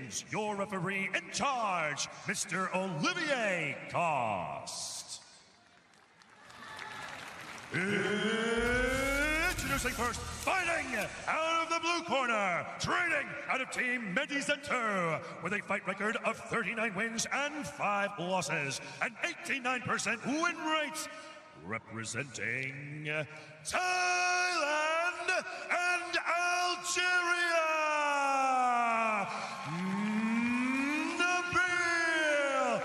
begins. Your referee in charge, Mr. Olivier Cost. Introducing first, fighting out of the blue corner, training out of Team Medicenter, with a fight record of 39 wins and 5 losses, and 89% win rate, representing Thailand and Algeria, Nabil.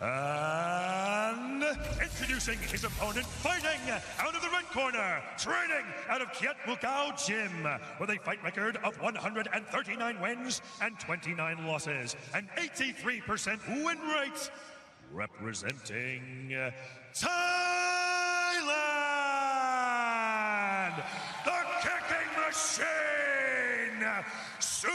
And introducing his opponent, fighting out of the red corner, training out of Kiat Mukau Gym, with a fight record of 139 wins and 29 losses, and 83% win rate, representing Thailand, the kicking machine, Superlek.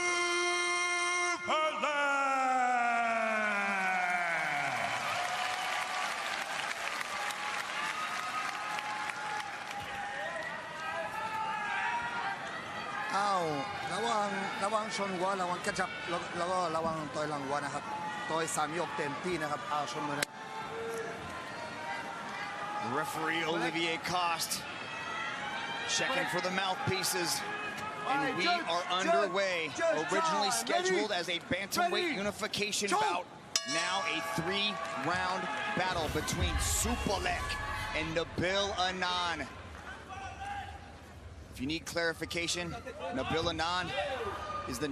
ระวังชนหัวระวังกระจับแล้วก็ระวังต่อยหลังหัวนะครับต่อย3 ยกเต็มที่นะครับชนมือนะ Referee Olivier Cost checking for the mouthpieces, and we are underway. Originally scheduled as a bantamweight unification bout, now a 3-round battle between Superlek and Nabil Anand. If you need clarification, Nabil Anand is the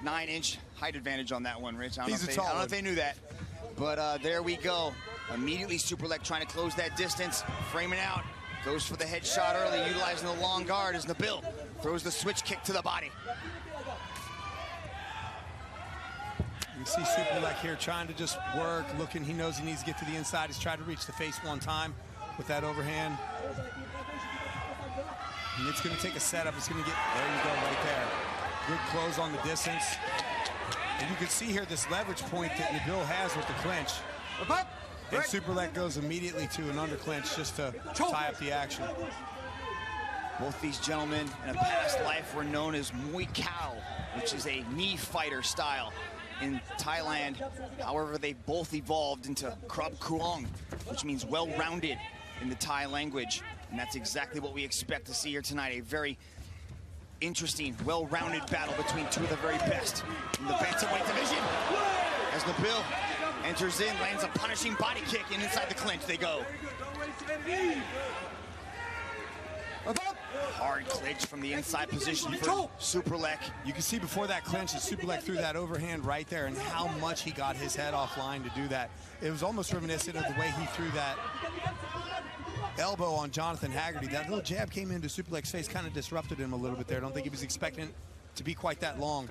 9-inch height advantage on that one, Rich. I don't know if they knew that, but there we go. Immediately Superlek trying to close that distance, framing out, goes for the headshot early, utilizing the long guard as Nabil throws the switch kick to the body. You see Superlek here trying to just work, looking, he knows he needs to get to the inside. He's tried to reach the face one time with that overhand. And it's going to take a setup. It's going to get, there you go, right there. Good close on the distance. And you can see here this leverage point that Nabil has with the clinch. And Superlek goes immediately to an underclinch just to tie up the action. Both these gentlemen in a past life were known as Muay Khao, which is a knee fighter style in Thailand. However, they both evolved into Krab Kuong, which means well-rounded in the Thai language. And that's exactly what we expect to see here tonight. A very interesting, well-rounded battle between two of the very best in the bantamweight division. As Nabil enters in, lands a punishing body kick, and inside the clinch they go. Hard clinch from the inside position for Superlek. You can see before that clinch that Superlek threw that overhand right there, and how much he got his head offline to do that. It was almost reminiscent of the way he threw that elbow on Jonathan Haggerty. That little jab came into Superlek's face, kind of disrupted him a little bit there. I don't think he was expecting it to be quite that long.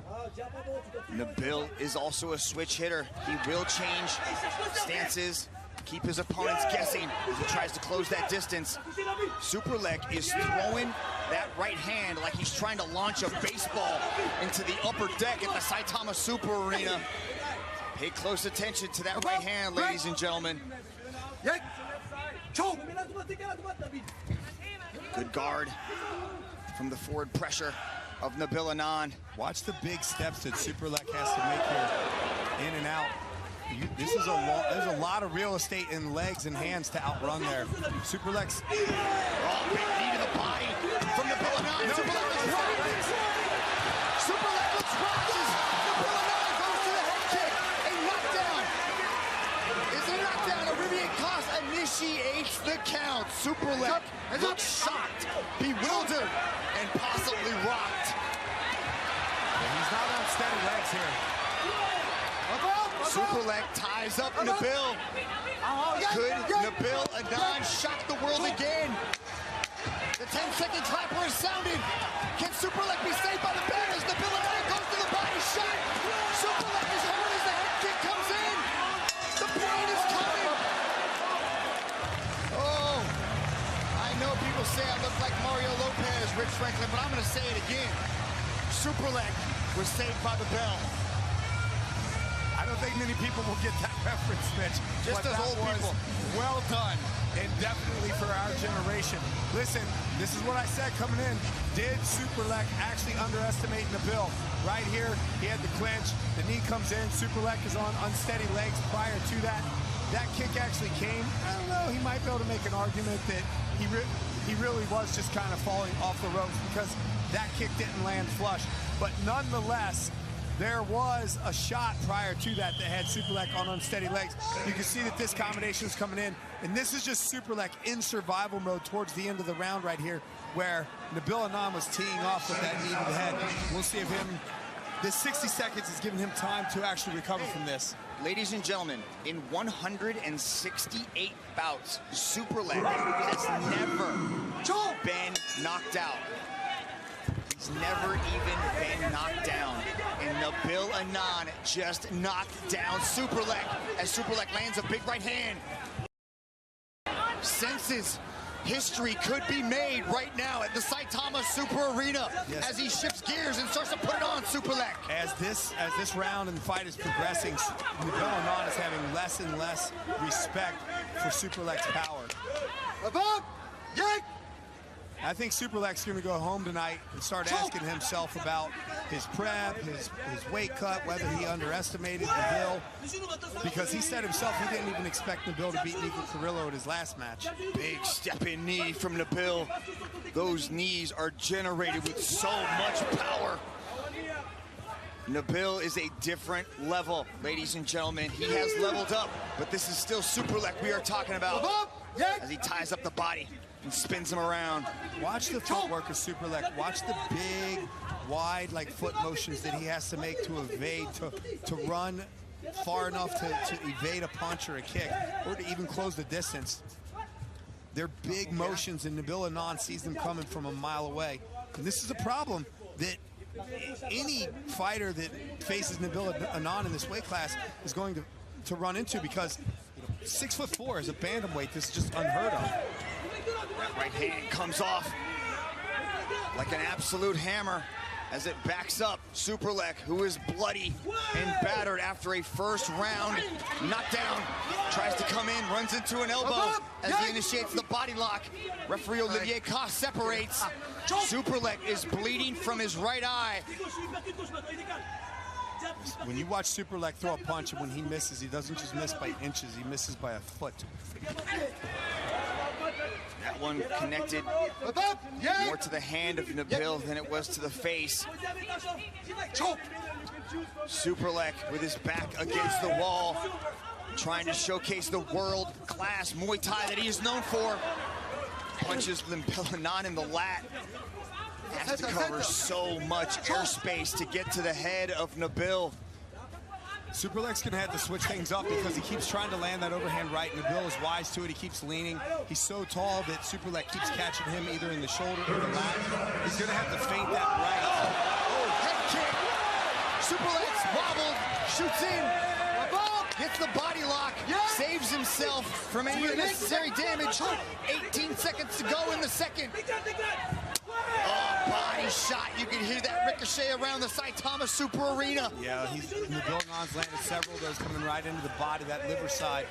Nabil is also a switch hitter. He will change stances, keep his opponents guessing as he tries to close that distance. Superlek is throwing that right hand like he's trying to launch a baseball into the upper deck at the Saitama Super Arena. Pay close attention to that right hand, ladies and gentlemen. Good guard from the forward pressure of Nabil Anand. Watch the big steps that Superlek has to make here, in and out. There's a lot of real estate in legs and hands to outrun there. Superlek's big knee to the body from Nabil Anand. Superlek looks rocked. Superlek looks rocked. Nabil Anand goes to the head kick. A knockdown. Is a knockdown. Olivier Cost initiates the count. Superlek looks shocked, bewildered, and possibly rocked. He's not on steady legs here. Superlek ties up Nabil. Could Nabil Anand shock the world again? The 10-second clapper is sounded. Can Superlek be saved by the banners? Nabil Anand goes to the body shot. Superlek is hurt as the head kick comes in. The pain is coming. Oh, I know people say I look like Mario Lopez, Rich Franklin, but I'm going to say it again. Superlek was saved by the bell. I don't think many people will get that reference, Mitch. Just as old people. Well done. and definitely for our generation. Listen, this is what I said coming in. Did Superlek actually underestimate Nabil? Right here, he had the clinch. The knee comes in. Superlek is on unsteady legs prior to that. That kick actually came. I don't know, he might be able to make an argument that he really was just kind of falling off the ropes because that kick didn't land flush. But nonetheless, there was a shot prior to that had Superlek on unsteady legs. You can see that this combination is coming in, and this is just Superlek in survival mode towards the end of the round right here, where Nabil Anand was teeing off with that knee to the head. We'll see if this 60 seconds is giving him time to actually recover from this. Ladies and gentlemen, in 168 bouts, Superlek has never been knocked out. He's never even been knocked down. And Nabil Anand just knocked down Superlek as Superlek lands a big right hand. Senses history could be made right now at the Saitama Super Arena as he shifts gears and starts to put it on Superlek. As this round and the fight is progressing, Nabil Anand is having less and less respect for Superlek's power. I think Superlek's going to go home tonight and start asking himself about his prep, his weight cut, whether he underestimated Nabil, because he said himself he didn't even expect Nabil to beat Nico Carrillo at his last match. Big step-in knee from Nabil. Those knees are generated with so much power. Nabil is a different level, ladies and gentlemen. He has leveled up, but this is still Superlek we are talking about as he ties up the body and spins him around. Watch the footwork of Superlek. Watch the big, wide, foot motions that he has to make to evade, to run far enough to evade a punch or a kick, or to even close the distance. They're big motions, and Nabil Anand sees them coming from a mile away. And this is a problem that any fighter that faces Nabil Anand in this weight class is going to run into, because 6'4" as a bantamweight, this is just unheard of. That right hand comes off like an absolute hammer as it backs up Superlek, who is bloody and battered after a first round knockdown. Tries to come in, runs into an elbow as he initiates the body lock. Referee Olivier Cost separates. Superlek is bleeding from his right eye. When you watch Superlek throw a punch, and when he misses, he doesn't just miss by inches, he misses by a foot. That one connected more to the hand of Nabil than it was to the face. Superlek with his back against the wall, trying to showcase the world-class Muay Thai that he is known for. Punches Nabil Anand in the lat. Has to cover so much airspace to get to the head of Nabil. Superlek's going to have to switch things up because he keeps trying to land that overhand right. Nabil is wise to it. He keeps leaning. He's so tall that Superlek keeps catching him either in the shoulder or the lat. He's going to have to feint that right. Oh, head kick. Superlek's wobbled, shoots in, gets the body lock, saves himself from any unnecessary damage. 18 seconds to go in the second. Oh, body shot. You can hear that ricochet around the Saitama Super Arena. Yeah, Nabil Anand's landed several of those coming right into the body, that liver side.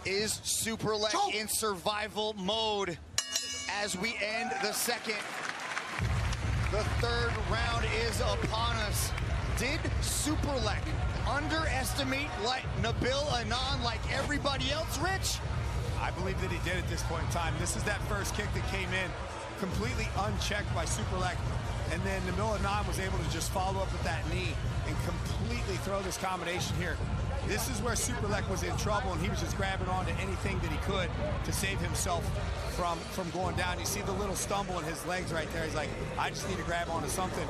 Is Superlek in survival mode as we end the second? The third round is upon us. Did Superlek underestimate Nabil Anand like everybody else, Rich? I believe that he did at this point in time. This is that first kick that came in completely unchecked by Superlek, and then Nabil Anand was able to just follow up with that knee and completely throw this combination here. This is where Superlek was in trouble, and he was just grabbing onto anything that he could to save himself from going down. You see the little stumble in his legs right there. He's like, I just need to grab onto something.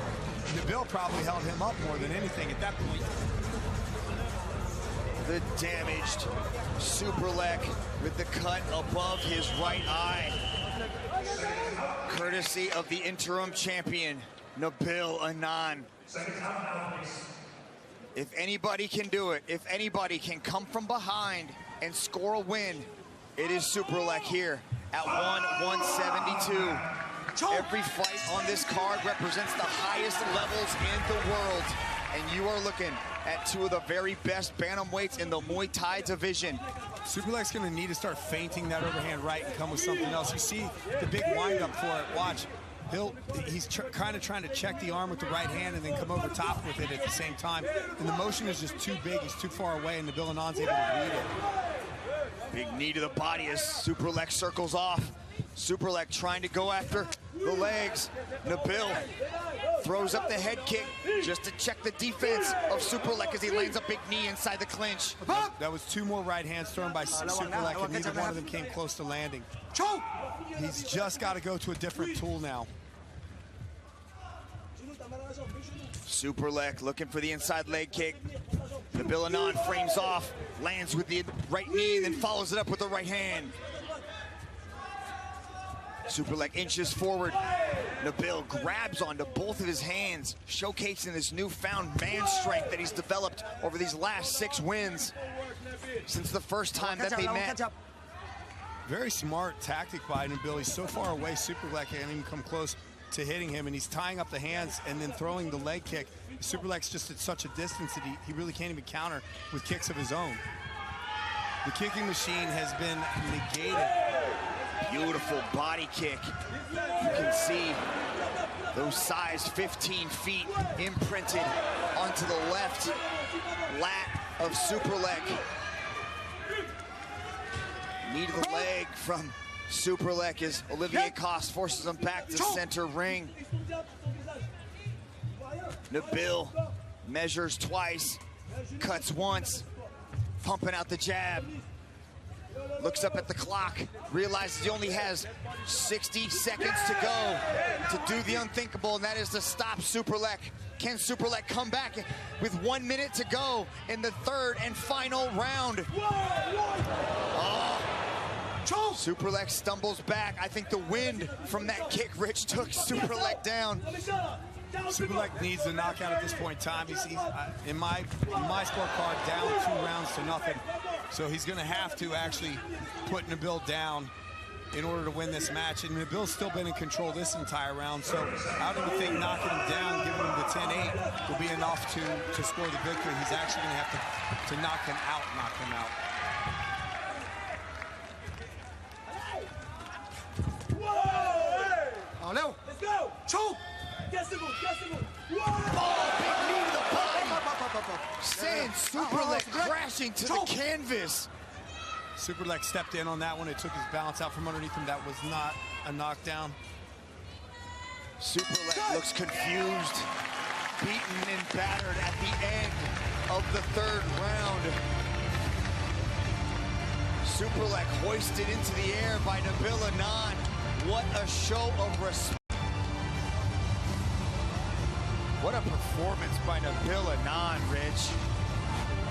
Nabil probably held him up more than anything at that point. The damaged Superlek with the cut above his right eye. Courtesy of the interim champion, Nabil Anand. If anybody can do it, if anybody can come from behind and score a win, it is Superlek here at 172. Every fight on this card represents the highest levels in the world, and you are looking at two of the very best bantamweights in the Muay Thai division. Superlek's going to need to start feinting that overhand right and come with something else. You see the big windup for it. Watch. He's kind of trying to check the arm with the right hand and then come over top with it at the same time. And the motion is just too big. He's too far away, and Nabil Anand's able to read it. Big knee to the body as Superlek circles off. Superlek trying to go after the legs. Nabil throws up the head kick just to check the defense of Superlek as he lands a big knee inside the clinch. That was two more right hands thrown by Superlek, and neither one of them came close to landing. He's just got to go to a different tool now. Superlek looking for the inside leg kick. Nabil Anand frames off, lands with the right knee, then follows it up with the right hand. Superlek inches forward. Nabil grabs onto both of his hands, showcasing this newfound man strength that he's developed over these last 6 wins since the first time that they met. Very smart tactic by Nabil. He's so far away, Superlek can't even come close to hitting him, and he's tying up the hands and then throwing the leg kick. Superlek's just at such a distance that he really can't even counter with kicks of his own. The kicking machine has been negated. Beautiful body kick. You can see those size 15 feet imprinted onto the left lat of Superlek. Knee to the leg from Superlek as Olivier Coste forces him back to center ring. Nabil measures twice, cuts once, pumping out the jab. Looks up at the clock, realizes he only has 60 seconds to go to do the unthinkable, and that is to stop Superlek. Can Superlek come back with 1 minute to go in the third and final round? Oh. Superlek stumbles back. I think the wind from that kick, Rich, took Superlek down. Superlek needs a knockout at this point in time. He's in my scorecard down 2 rounds to nothing. So he's going to have to actually put Nabil down in order to win this match. And Nabil's still been in control this entire round. So I don't even think knocking him down, giving him the 10-8 will be enough to score the victory. He's actually going to have to knock him out. Let's go! Choke! Oh, big knee to the body. Sends Superlek crashing to the canvas. Superlek stepped in on that one. It took his balance out from underneath him. That was not a knockdown. Superlek looks confused, beaten and battered at the end of the third round. Superlek hoisted into the air by Nabil Anand. What a show of respect. What a performance by Nabil Anand, Rich.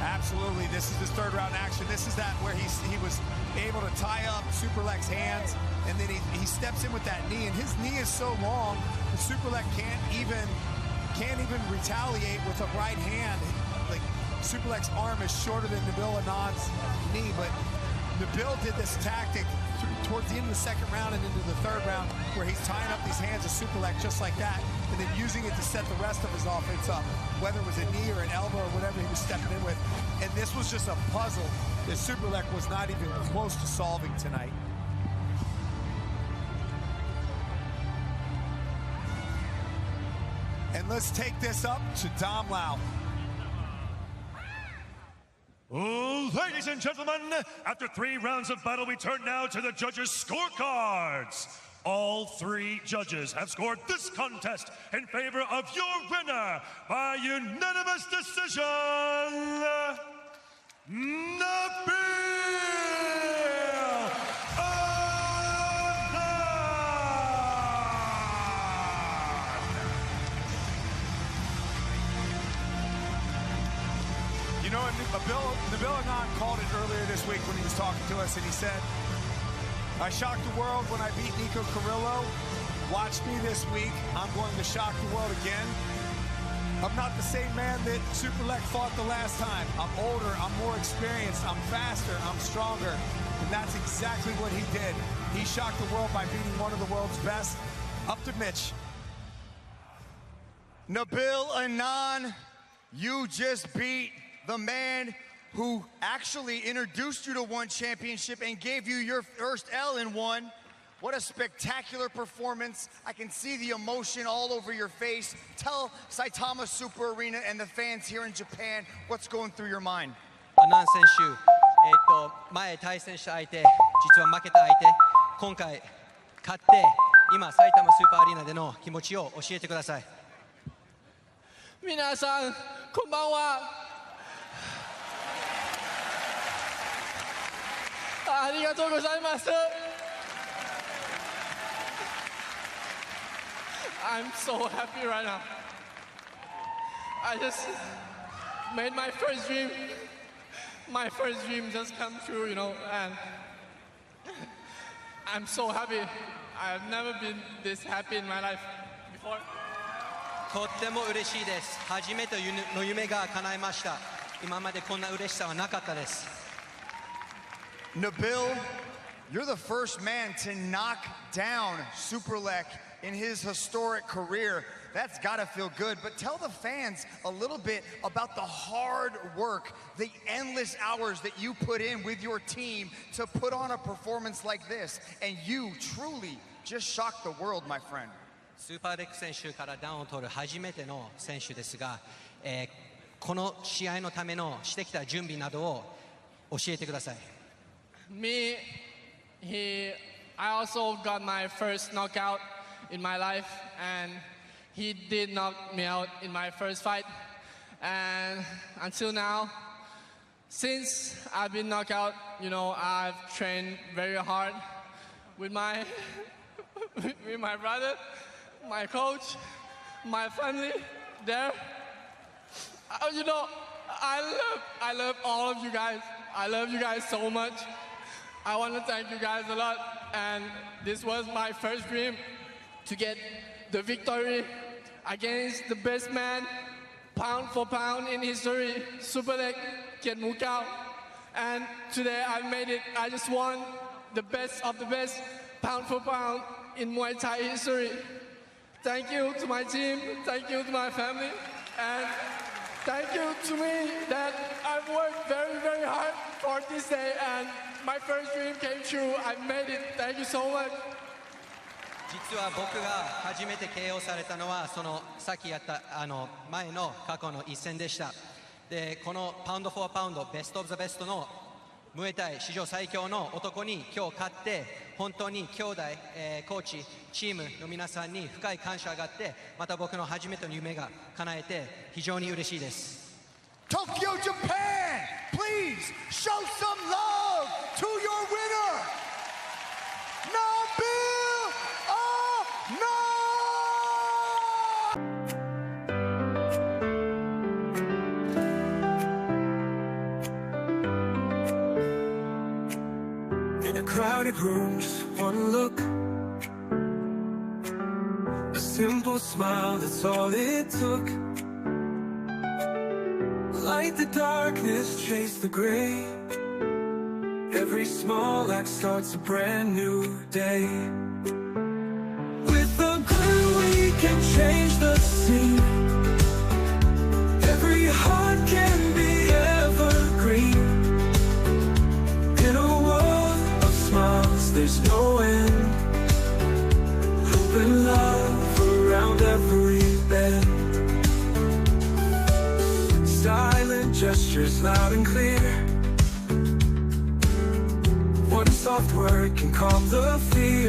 Absolutely, this is his third round action. This is that where he was able to tie up Superlek's hands, and then he steps in with that knee, and his knee is so long that Superlek can't even retaliate with a right hand. Like, Superlek's arm is shorter than Nabil Anand's knee, but Nabil did this tactic towards the end of the second round and into the third round, where he's tying up these hands of Superlek just like that, and then using it to set the rest of his offense up, whether it was a knee or an elbow or whatever he was stepping in with. And this was just a puzzle that Superlek was not even close to solving tonight. And let's take this up to Dom Lau. Ladies and gentlemen, after 3 rounds of battle, we turn now to the judges' scorecards. All 3 judges have scored this contest in favor of your winner by unanimous decision, Nabil Anand. You know, Nabil Anand called it earlier this week when he was talking to us, and he said, I shocked the world when I beat Nico Carrillo. Watch me this week. I'm going to shock the world again. I'm not the same man that Superlek fought the last time. I'm older, I'm more experienced, I'm faster, I'm stronger. And that's exactly what he did. He shocked the world by beating one of the world's best. Up to Mitch. Nabil Anand, You just beat the man who actually introduced you to one championship and gave you your first L in one. What a spectacular performance. I can see the emotion all over your face. Tell Saitama Super Arena and the fans here in Japan what's going through your mind. ナン選手、前対戦した相手、実は負けた相手、今回勝って、今埼玉スーパーアリーナでの気持ちを教えてください。皆さん、こんばんは。ありがとうございます。I'm so happy right now. I just made my first dream. My first dream just come true, you know, and I'm so happy. I've never been this happy in my life before. とっても嬉しいです。初めての夢が叶いました。今までこんな嬉しさはなかったです。Nabil, you're the first man to knock down Superlek in his historic career. That's gotta feel good, but tell the fans a little bit about the hard work, the endless hours that you put in with your team to put on a performance like this, and you truly just shocked the world, my friend. スーパーレック選手からダウンを取る初めての選手ですが、この試合のためのしてきた準備などを教えてください。I also got my first knockout in my life, and he did knock me out in my first fight. And until now, since I've been knocked out, you know, I've trained very hard with my with my brother, my coach, my family there. You know, I love all of you guys. I love you guys so much. I want to thank you guys a lot. And this was my first dream, to get the victory against the best man, pound for pound in history, Superlek, Kiet Mukau. And today I made it. I just won the best of the best, pound for pound in Muay Thai history. Thank you to my team, thank you to my family, and thank you to me that I've worked very, very hard for this day, and my first dream came true. I made it. Thank you so much. 実は僕が初めて KO されたのはそのさっきやった前の過去の一戦でした。でこのパウンド・フォー・パウンドベスト・オブ・ザ・ベストのムエタイ史上最強の男に今日勝って本当に兄弟、コーチチームの皆さんに深い感謝があってまた僕の初めての夢が叶えて非常に嬉しいです。 Tokyo, Japan, please show some love to your winner, Nabil! In a crowded room, just one look, a simple smile, that's all it took. Light the darkness, chase the gray. Every small act starts a brand new day. With a glue we can change the scene. Every heart can be evergreen. In a world of smiles, there's no end. Hope and love around every bend. Silent gestures loud and clear. One soft word can calm the fear.